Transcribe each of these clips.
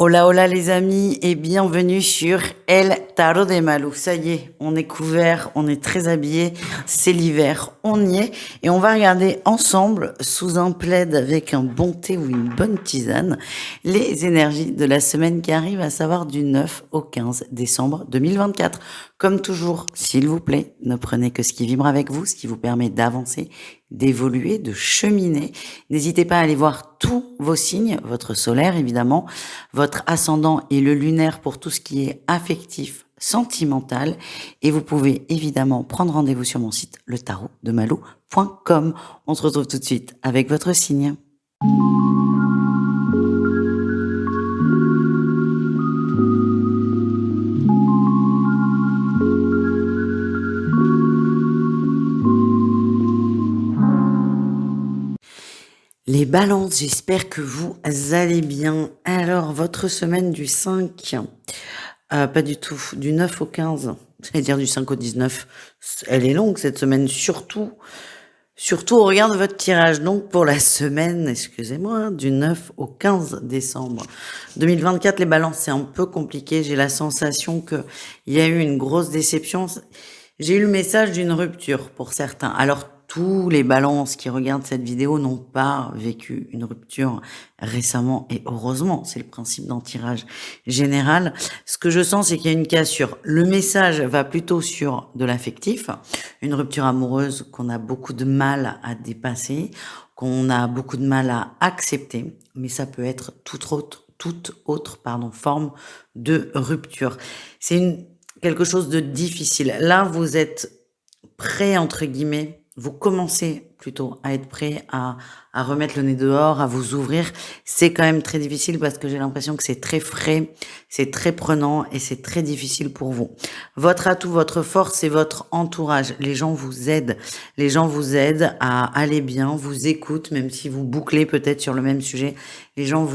Hola, hola les amis et bienvenue sur El Tarot de Malou. Ça y est, on est couvert, on est très habillé, c'est l'hiver, on y est et on va regarder ensemble sous un plaid avec un bon thé ou une bonne tisane les énergies de la semaine qui arrive, à savoir du 9 au 15 décembre 2024. Comme toujours, s'il vous plaît, ne prenez que ce qui vibre avec vous, ce qui vous permet d'avancer, d'évoluer, de cheminer. N'hésitez pas à aller voir tous vos signes, votre solaire évidemment, votre ascendant et le lunaire pour tout ce qui est affectif, sentimental. Et vous pouvez évidemment prendre rendez-vous sur mon site, letarotdemalou.com. On se retrouve tout de suite avec votre signe. Les balances, j'espère que vous allez bien. Alors, votre semaine du 5, pas du tout, du 9 au 15, c'est-à-dire du 5 au 19, elle est longue cette semaine, surtout au regard de votre tirage. Donc, pour la semaine, excusez-moi, du 9 au 15 décembre 2024, les balances, c'est un peu compliqué. J'ai la sensation qu'il y a eu une grosse déception. J'ai eu le message d'une rupture pour certains. Alors, tous les balances qui regardent cette vidéo n'ont pas vécu une rupture récemment et heureusement, c'est le principe d'un tirage général. Ce que je sens, c'est qu'il y a une cassure. Le message va plutôt sur de l'affectif, une rupture amoureuse qu'on a beaucoup de mal à dépasser, qu'on a beaucoup de mal à accepter, mais ça peut être toute autre forme de rupture. C'est quelque chose de difficile. Là, vous êtes prêt, entre guillemets, vous commencez plutôt à être prêt à remettre le nez dehors, à vous ouvrir. C'est quand même très difficile parce que j'ai l'impression que c'est très frais, c'est très prenant et c'est très difficile pour vous. Votre atout, votre force, c'est votre entourage. Les gens vous aident. Les gens vous aident à aller bien, vous écoutent, même si vous bouclez peut-être sur le même sujet. Les gens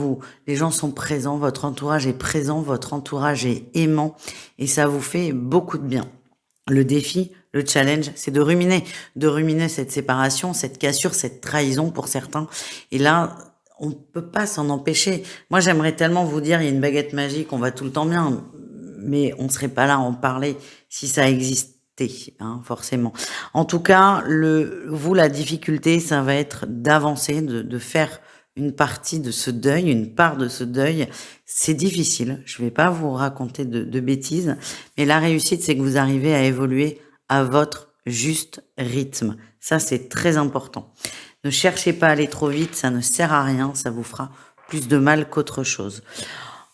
sont présents, votre entourage est présent, votre entourage est aimant et ça vous fait beaucoup de bien. Le défi, le challenge, c'est de ruminer cette séparation, cette cassure, cette trahison pour certains. Et là, on peut pas s'en empêcher. Moi, j'aimerais tellement vous dire, il y a une baguette magique, on va tout le temps bien, mais on serait pas là à en parler si ça existait, hein, forcément. En tout cas, la difficulté, ça va être d'avancer, de faire une partie de ce deuil, une part de ce deuil. C'est difficile. Je vais pas vous raconter de bêtises, mais la réussite, c'est que vous arrivez à évoluer à votre juste rythme. Ça, c'est très important. Ne cherchez pas à aller trop vite, ça ne sert à rien, ça vous fera plus de mal qu'autre chose.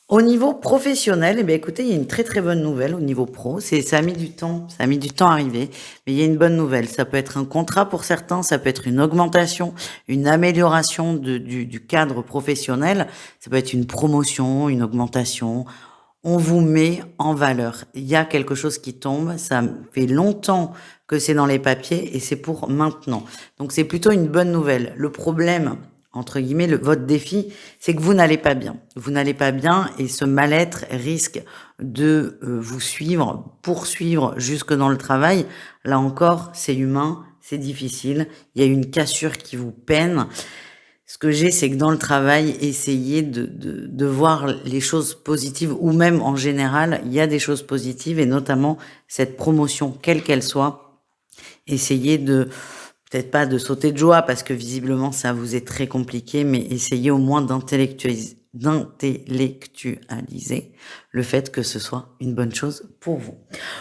Au niveau professionnel, eh bien, écoutez, il y a une très très bonne nouvelle au niveau pro. Ça a mis du temps à arriver, mais il y a une bonne nouvelle. Ça peut être un contrat pour certains, ça peut être une augmentation, une amélioration du cadre professionnel, ça peut être une promotion, une augmentation. On vous met en valeur. Il y a quelque chose qui tombe, ça fait longtemps que c'est dans les papiers et c'est pour maintenant. Donc c'est plutôt une bonne nouvelle. Le problème, entre guillemets, votre défi, c'est que vous n'allez pas bien. Vous n'allez pas bien et ce mal-être risque de vous poursuivre jusque dans le travail. Là encore, c'est humain, c'est difficile. Il y a une cassure qui vous peine. Ce que j'ai, c'est que dans le travail, essayez de voir les choses positives ou même en général, il y a des choses positives et notamment cette promotion, quelle qu'elle soit. Essayez peut-être pas de sauter de joie parce que visiblement ça vous est très compliqué, mais essayez au moins d'intellectualiser le fait que ce soit une bonne chose pour vous.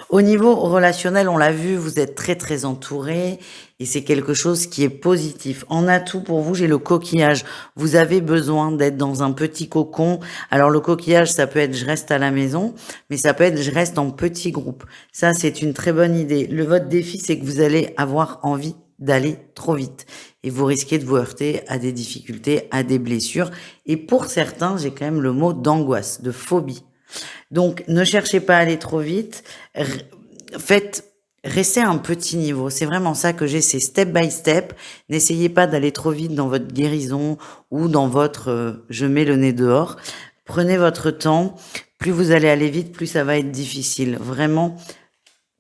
Au niveau relationnel, on l'a vu, vous êtes très très entouré et c'est quelque chose qui est positif. En atout pour vous, j'ai le coquillage. Vous avez besoin d'être dans un petit cocon. Alors le coquillage, ça peut être je reste à la maison, mais ça peut être je reste en petit groupe. Ça, c'est une très bonne idée. Votre défi, c'est que vous allez avoir envie d'aller trop vite. Et vous risquez de vous heurter à des difficultés, à des blessures. Et pour certains, j'ai quand même le mot d'angoisse, de phobie. Donc, ne cherchez pas à aller trop vite. Restez à un petit niveau. C'est vraiment ça que j'ai, c'est step by step. N'essayez pas d'aller trop vite dans votre guérison ou dans votre je mets le nez dehors. Prenez votre temps. Plus vous allez aller vite, plus ça va être difficile. Vraiment,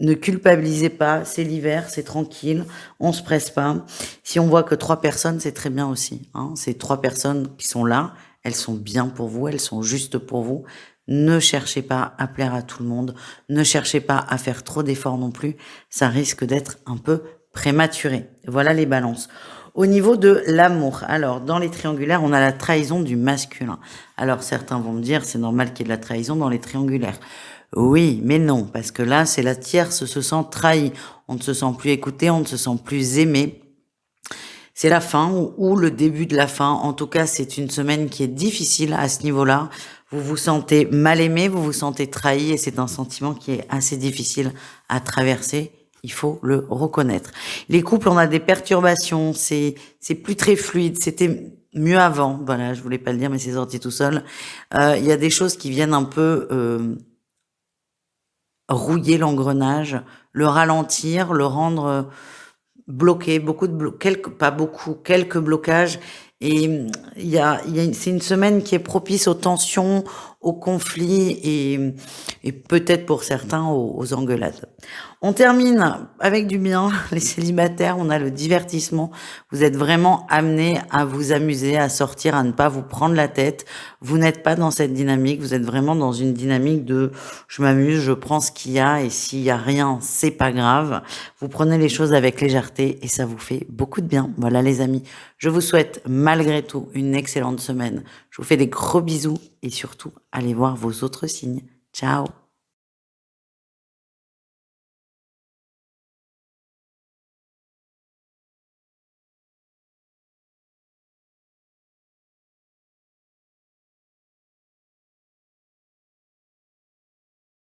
ne culpabilisez pas, c'est l'hiver, c'est tranquille, on se presse pas. Si on voit que 3 personnes, c'est très bien aussi, hein. C'est 3 personnes qui sont là, elles sont bien pour vous, elles sont justes pour vous. Ne cherchez pas à plaire à tout le monde, ne cherchez pas à faire trop d'efforts non plus, ça risque d'être un peu prématuré. Voilà les balances. Au niveau de l'amour, alors dans les triangulaires, on a la trahison du masculin. Alors certains vont me dire, c'est normal qu'il y ait de la trahison dans les triangulaires. Oui, mais non, parce que là, c'est la tierce se sent trahie. On ne se sent plus écouté, on ne se sent plus aimé. C'est la fin ou le début de la fin. En tout cas, c'est une semaine qui est difficile à ce niveau-là. Vous vous sentez mal aimé, vous vous sentez trahi et c'est un sentiment qui est assez difficile à traverser. Il faut le reconnaître. Les couples, on a des perturbations, c'est plus très fluide, c'était mieux avant. Voilà, je voulais pas le dire, mais c'est sorti tout seul. Il y a des choses qui viennent un peu rouiller l'engrenage, le ralentir, le rendre bloqué, pas beaucoup, quelques blocages. Et c'est une semaine qui est propice aux tensions, aux conflits et peut-être pour certains aux engueulades. On termine avec du bien, les célibataires, on a le divertissement. Vous êtes vraiment amenés à vous amuser, à sortir, à ne pas vous prendre la tête. Vous n'êtes pas dans cette dynamique, vous êtes vraiment dans une dynamique de je m'amuse, je prends ce qu'il y a et s'il y a rien, c'est pas grave. Vous prenez les choses avec légèreté et ça vous fait beaucoup de bien. Voilà les amis, je vous souhaite malgré tout une excellente semaine. Je vous fais des gros bisous et surtout allez voir vos autres signes. Ciao.